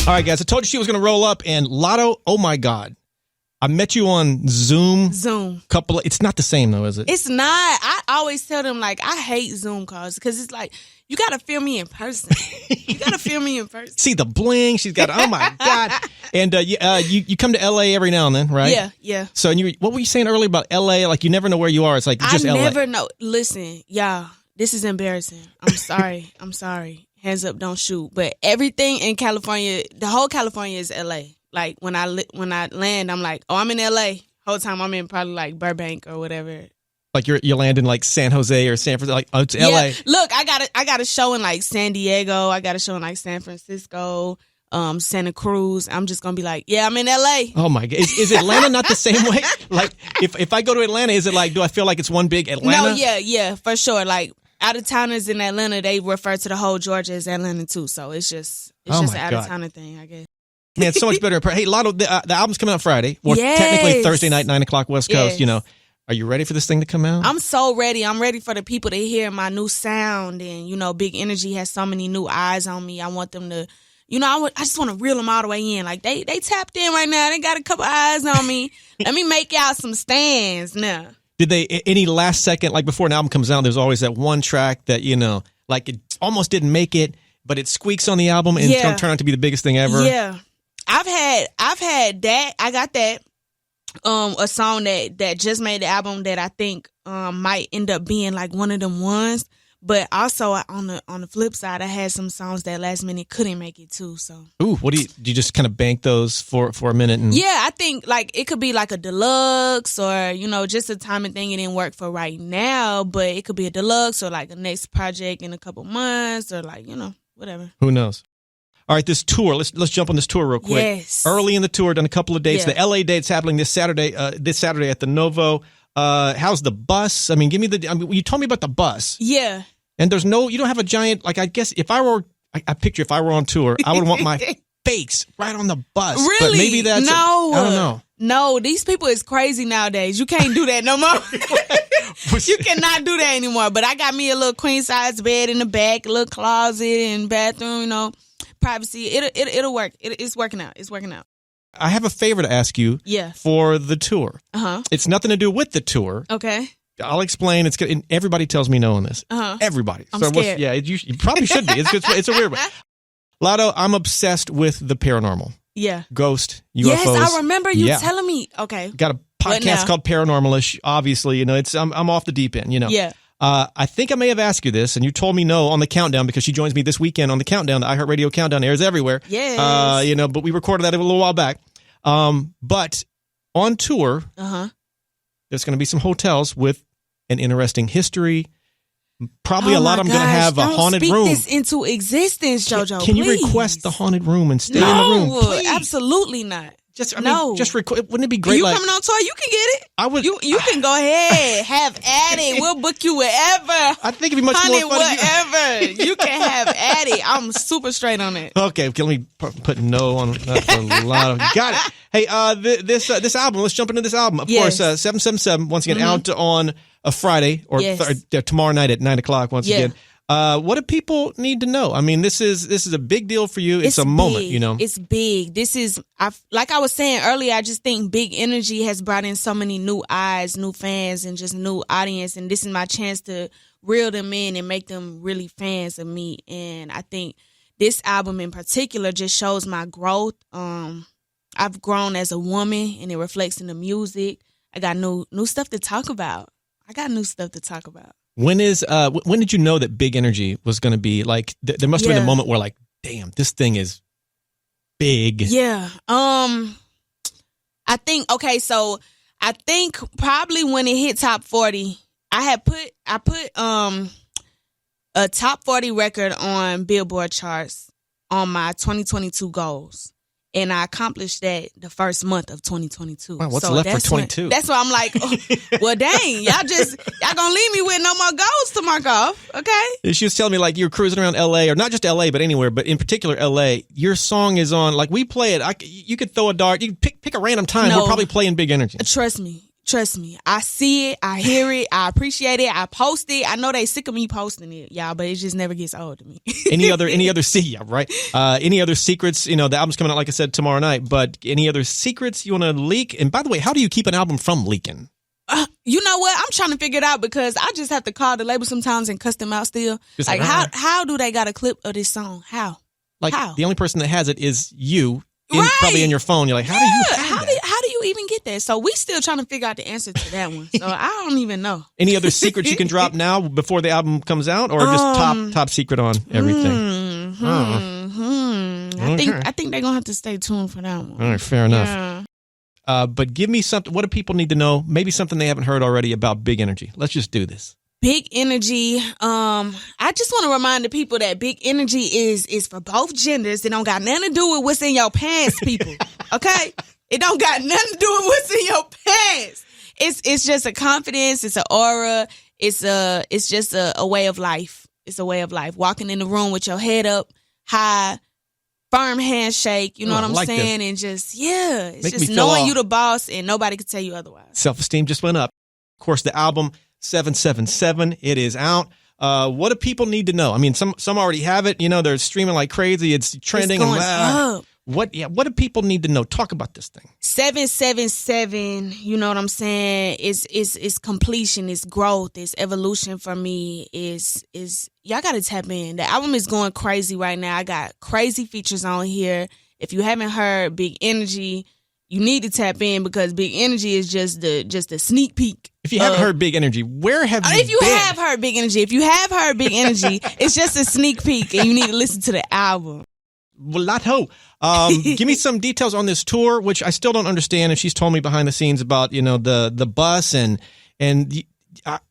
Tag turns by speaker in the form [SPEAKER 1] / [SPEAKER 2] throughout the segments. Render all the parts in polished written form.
[SPEAKER 1] All right, guys, I told you she was going to roll up, and Latto, oh my God. I met you on Zoom. It's not the same, though, is it?
[SPEAKER 2] It's not. I always tell them, like, I hate Zoom calls because it's like, you got to feel me in person.
[SPEAKER 1] See the bling. She's got, oh my God. And you come to LA every now and then, right?
[SPEAKER 2] Yeah.
[SPEAKER 1] So what were you saying earlier about LA? Like, you never know where you are. It's like, just LA.
[SPEAKER 2] I never know. Listen, y'all, this is embarrassing. I'm sorry. Hands up, don't shoot. But everything in California, the whole California is LA. Like, when I land, I'm like, oh, I'm in LA. Whole time I'm in probably like Burbank or whatever.
[SPEAKER 1] Like you land in like San Jose or San Francisco. Like, oh, it's LA.
[SPEAKER 2] Yeah. Look, I got a show in like San Diego. I got a show in like San Francisco, Santa Cruz. I'm just gonna be like, yeah, I'm in LA.
[SPEAKER 1] Oh my God, is Atlanta not the same way? Like, if I go to Atlanta, is it like, do I feel like it's one big Atlanta?
[SPEAKER 2] No, yeah, for sure. Like, out of towners in Atlanta, they refer to the whole Georgia as Atlanta too. So it's just an out of towner thing, I guess.
[SPEAKER 1] Man, it's so much better. Hey, Latto, the album's coming out Friday. Well, technically Thursday night, 9 o'clock West Coast. You know, are you ready for this thing to come out?
[SPEAKER 2] I'm so ready. I'm ready for the people to hear my new sound. And, you know, Big Energy has so many new eyes on me. I want them to, you know, I just want to reel them all the way in. Like, they tapped in right now. They got a couple eyes on me. Let me make y'all some stands now.
[SPEAKER 1] Did they, any last second, like before an album comes out, there's always that one track that, you know, like it almost didn't make it, but it squeaks on the album and it's going to turn out to be the biggest thing ever?
[SPEAKER 2] Yeah. I've had that. I got that. A song that just made the album that I think might end up being like one of them ones. But also on the flip side, I had some songs that last minute couldn't make it too. So
[SPEAKER 1] ooh, what do you just kind of bank those for a minute? And
[SPEAKER 2] yeah, I think like it could be like a deluxe or, you know, just a timing thing. It didn't work for right now, but it could be a deluxe or like a next project in a couple months or like, you know, whatever.
[SPEAKER 1] Who knows? All right, this tour. Let's jump on this tour real quick.
[SPEAKER 2] Yes.
[SPEAKER 1] Early in the tour, done a couple of dates.
[SPEAKER 2] Yeah.
[SPEAKER 1] The LA date's happening this Saturday at the Novo. How's the bus? I mean, you told me about the bus.
[SPEAKER 2] Yeah.
[SPEAKER 1] And you don't have a giant, like, I guess if I were on tour, I would want my face right on the bus.
[SPEAKER 2] Really?
[SPEAKER 1] But maybe that's, I don't know.
[SPEAKER 2] No, these people is crazy nowadays. You can't do that no more. You cannot do that anymore. But I got me a little queen size bed in the back, a little closet and bathroom, you know. Privacy, it'll work. It's working out. It's working out.
[SPEAKER 1] I have a favor to ask you.
[SPEAKER 2] Yeah.
[SPEAKER 1] For the tour. It's nothing to do with the tour.
[SPEAKER 2] Okay.
[SPEAKER 1] I'll explain. It's good. Everybody tells me no on this. Everybody.
[SPEAKER 2] I'm scared.
[SPEAKER 1] You probably should be. It's a weird one. Latto, I'm obsessed with the paranormal.
[SPEAKER 2] Yeah.
[SPEAKER 1] Ghost, UFOs.
[SPEAKER 2] Yes, I remember you telling me. Okay.
[SPEAKER 1] Got a podcast called Paranormalish. Obviously, you know, I'm off the deep end. You know.
[SPEAKER 2] Yeah.
[SPEAKER 1] I think I may have asked you this, and you told me no on the countdown because she joins me this weekend on the countdown. The iHeartRadio countdown airs everywhere.
[SPEAKER 2] Yes.
[SPEAKER 1] You know, but we recorded that a little while back. But on tour, there's going to be some hotels with an interesting history. Probably a lot of them going to have a haunted room.
[SPEAKER 2] Don't speak this into existence, JoJo.
[SPEAKER 1] Can you request the haunted room and stay in the room? Please.
[SPEAKER 2] Absolutely not.
[SPEAKER 1] Wouldn't it be great?
[SPEAKER 2] You coming on tour? You can get it.
[SPEAKER 1] I would.
[SPEAKER 2] You can go ahead, have at it. We'll book you wherever.
[SPEAKER 1] I think it'd be much more fun.
[SPEAKER 2] Whatever. You can have at it. I'm super straight on it.
[SPEAKER 1] Okay, let me put no on that for a lot of. Got it. Hey, this album. Let's jump into this album. Of course, 777. Once again, out on a Friday or tomorrow night at 9 o'clock. Once again. What do people need to know? I mean, this is a big deal for you. It's a moment, you know.
[SPEAKER 2] It's big. This is, like I was saying earlier, I just think Big Energy has brought in so many new eyes, new fans, and just new audience. And this is my chance to reel them in and make them really fans of me. And I think this album in particular just shows my growth. I've grown as a woman, and it reflects in the music. I got new stuff to talk about. When
[SPEAKER 1] did you know that Big Energy was going to be like? There must have been a moment where, like, damn, this thing is big.
[SPEAKER 2] Yeah. I think probably when it hit top 40, I put a top 40 record on Billboard charts on my 2022 goals. And I accomplished that the first month of 2022.
[SPEAKER 1] Wow, what's left for 22?
[SPEAKER 2] That's why I'm like, well, dang, y'all gonna leave me with no more goals to mark off, okay?
[SPEAKER 1] She was telling me, like, you're cruising around L.A., or not just L.A., but anywhere, but in particular L.A., your song is on, like, we play it. You could throw a dart. You could pick a random time. We're probably playing Big Energy.
[SPEAKER 2] Trust me. Trust me. I see it. I hear it. I appreciate it. I post it. I know they sick of me posting it, y'all, but it just never gets old to me.
[SPEAKER 1] Any other right? Any other secrets? You know, the album's coming out, like I said, tomorrow night, but any other secrets you want to leak? And by the way, how do you keep an album from leaking?
[SPEAKER 2] You know what? I'm trying to figure it out because I just have to call the label sometimes and cuss them out still.
[SPEAKER 1] Just
[SPEAKER 2] like, how do they got a clip of this song? How?
[SPEAKER 1] Like,
[SPEAKER 2] how?
[SPEAKER 1] The only person that has it is you.
[SPEAKER 2] Right.
[SPEAKER 1] Probably in your phone. You're like, how do you have that?
[SPEAKER 2] How do you even get that? So we still trying to figure out the answer to that one. So I don't even know.
[SPEAKER 1] Any other secrets you can drop now before the album comes out, or just top secret on everything?
[SPEAKER 2] I think they're gonna have to stay tuned for that one.
[SPEAKER 1] All right, fair enough. But give me something. What do people need to know? Maybe something they haven't heard already about Big Energy. Let's just do this.
[SPEAKER 2] Big energy. I just want to remind the people that big energy is for both genders. It don't got nothing to do with what's in your pants, people. Okay? It don't got nothing to do with what's in your pants. It's just a confidence. It's an aura. It's just a way of life. It's a way of life. Walking in the room with your head up high, firm handshake. You know what I'm saying? This. And just it's just knowing you the boss and nobody can tell you otherwise.
[SPEAKER 1] Self-esteem just went up. Of course, the album 777. It is out. What do people need to know? I mean, some already have it. You know, they're streaming like crazy. It's trending.
[SPEAKER 2] It's going up.
[SPEAKER 1] What do people need to know? Talk about this thing.
[SPEAKER 2] 777. You know what I'm saying? It's completion. It's growth. It's evolution for me. Is y'all got to tap in. The album is going crazy right now. I got crazy features on here. If you haven't heard Big Energy, you need to tap in because Big Energy is just a sneak peek.
[SPEAKER 1] If you haven't heard Big Energy, where have you been?
[SPEAKER 2] If you have heard Big Energy, it's just a sneak peek and you need to listen to the album.
[SPEAKER 1] Well, Latto, give me some details on this tour, which I still don't understand. And she's told me behind the scenes about, you know, the bus and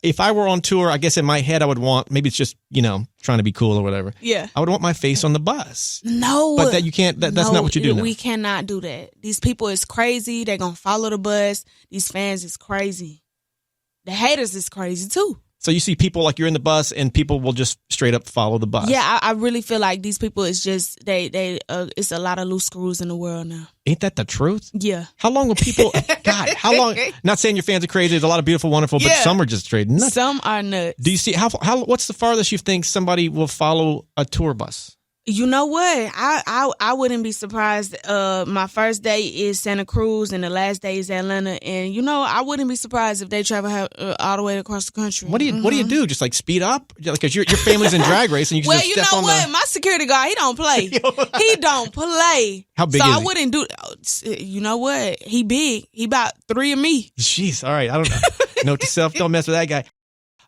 [SPEAKER 1] if I were on tour, I guess in my head I would want, maybe it's just, you know, trying to be cool or whatever.
[SPEAKER 2] Yeah.
[SPEAKER 1] I would want my face on the bus.
[SPEAKER 2] No.
[SPEAKER 1] But that you can't, that's not what you do now.
[SPEAKER 2] We cannot do that. These people is crazy. They're going to follow the bus. These fans is crazy. The haters is crazy too.
[SPEAKER 1] So you see people like you're in the bus and people will just straight up follow the bus.
[SPEAKER 2] Yeah, I really feel like these people is just, it's a lot of loose screws in the world now.
[SPEAKER 1] Ain't that the truth?
[SPEAKER 2] Yeah.
[SPEAKER 1] How long will people, God, how long, not saying your fans are crazy, there's a lot of beautiful, wonderful, but some are just straight nuts.
[SPEAKER 2] Some are nuts.
[SPEAKER 1] Do you see, what's the farthest you think somebody will follow a tour bus?
[SPEAKER 2] You know what? I wouldn't be surprised. My first day is Santa Cruz and the last day is Atlanta. And, you know, I wouldn't be surprised if they travel all the way across the country.
[SPEAKER 1] What do you do? Just like speed up? Because your family's in drag race and you can just step on
[SPEAKER 2] My security guard, he don't play. He don't play.
[SPEAKER 1] How big is he?
[SPEAKER 2] I wouldn't do, you know what? He big. He about 3 of me.
[SPEAKER 1] Jeez. All right. I don't know. Note to self, don't mess with that guy.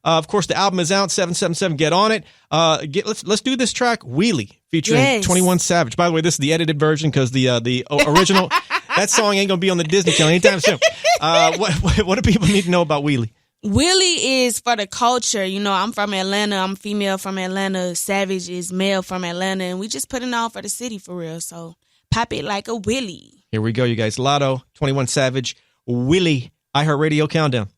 [SPEAKER 1] Of course, the album is out, 777. Get on it. Let's do this track, Wheelie, featuring 21 Savage. By the way, this is the edited version because the original, that song ain't going to be on the Disney Channel anytime soon. What do people need to know about Wheelie?
[SPEAKER 2] Wheelie is for the culture. You know, I'm from Atlanta. I'm female from Atlanta. Savage is male from Atlanta. And we just put it on for the city for real. So pop it like a Willie.
[SPEAKER 1] Here we go, you guys. Latto, 21 Savage, Wheelie, iHeartRadio Countdown.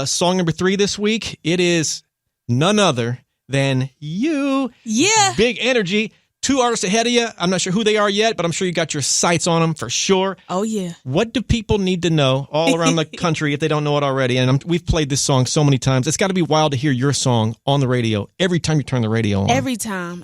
[SPEAKER 1] Song number 3 this week, it is none other than you.
[SPEAKER 2] Yeah.
[SPEAKER 1] Big Energy. 2 artists ahead of you. I'm not sure who they are yet, but I'm sure you got your sights on them for sure.
[SPEAKER 2] Oh, yeah.
[SPEAKER 1] What do people need to know all around the country if they don't know it already? And we've played this song so many times. It's got to be wild to hear your song on the radio every time you turn the radio on.
[SPEAKER 2] Every time.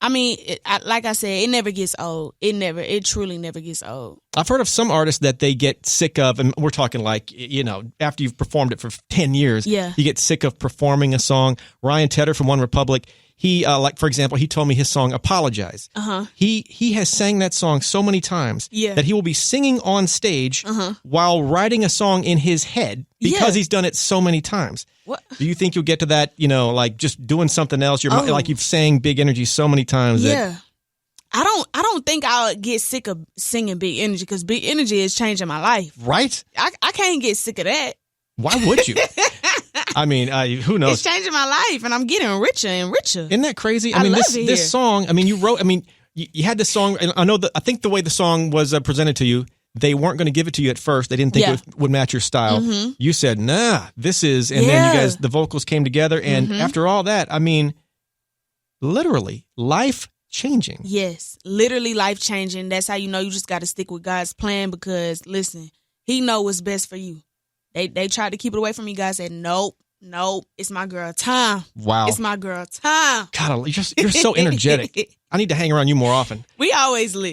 [SPEAKER 2] I mean, like I said, it never gets old. It truly never gets old.
[SPEAKER 1] I've heard of some artists that they get sick of, and we're talking like, you know, after you've performed it for 10 years, you get sick of performing a song. Ryan Tedder from One Republic, he, like, for example, he told me his song, Apologize. He has sang that song so many times that he will be singing on stage while writing a song in his head because he's done it so many times. What? Do you think you'll get to that, you know, like just doing something else? Like you've sang Big Energy so many times. That
[SPEAKER 2] I don't think I'll get sick of singing Big Energy because Big Energy is changing my life.
[SPEAKER 1] Right?
[SPEAKER 2] I can't get sick of that.
[SPEAKER 1] Why would you? I mean, who knows?
[SPEAKER 2] It's changing my life, and I'm getting richer and richer.
[SPEAKER 1] Isn't that crazy? I mean, this song. I mean, you wrote. I mean, you had this song. And I think the way the song was presented to you, they weren't going to give it to you at first. They didn't think it would match your style. You said, "Nah, this is." And then you guys, the vocals came together, and after all that, I mean, literally life changing.
[SPEAKER 2] Yes, literally life changing. That's how you know you just got to stick with God's plan because listen. He know what's best for you. They tried to keep it away from you guys. Said nope, it's my girl time.
[SPEAKER 1] Wow,
[SPEAKER 2] it's my girl time.
[SPEAKER 1] God, you're so energetic. I need to hang around you more often.
[SPEAKER 2] We always lit.